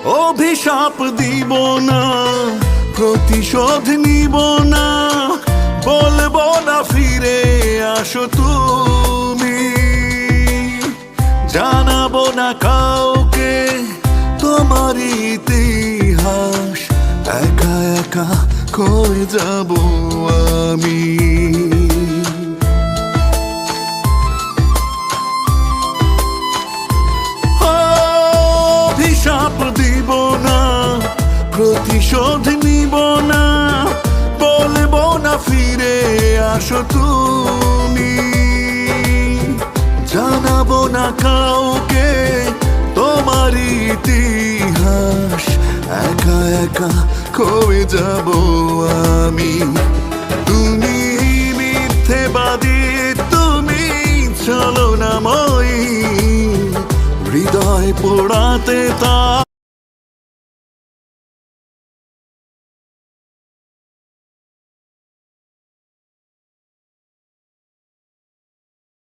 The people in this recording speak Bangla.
অভিশাপ দিব না, প্রতিশোধ নিব না, বলবো না ফিরে আসো তুমি। জানাবো না কাউকে তোমার ইতিহাস, একা একা করে যাব আমি। অভিশাপ দিব না, প্রতিশোধ নিব না, বলবো না ফিরে আসো তুমি। জানাবো না কাউকে তোমার ইতিহাস, একা একা করে যাব আমি। তুমি মিথ্যেবাদী, তুমি ছলনাময়ী, হৃদয় পোড়াতে তা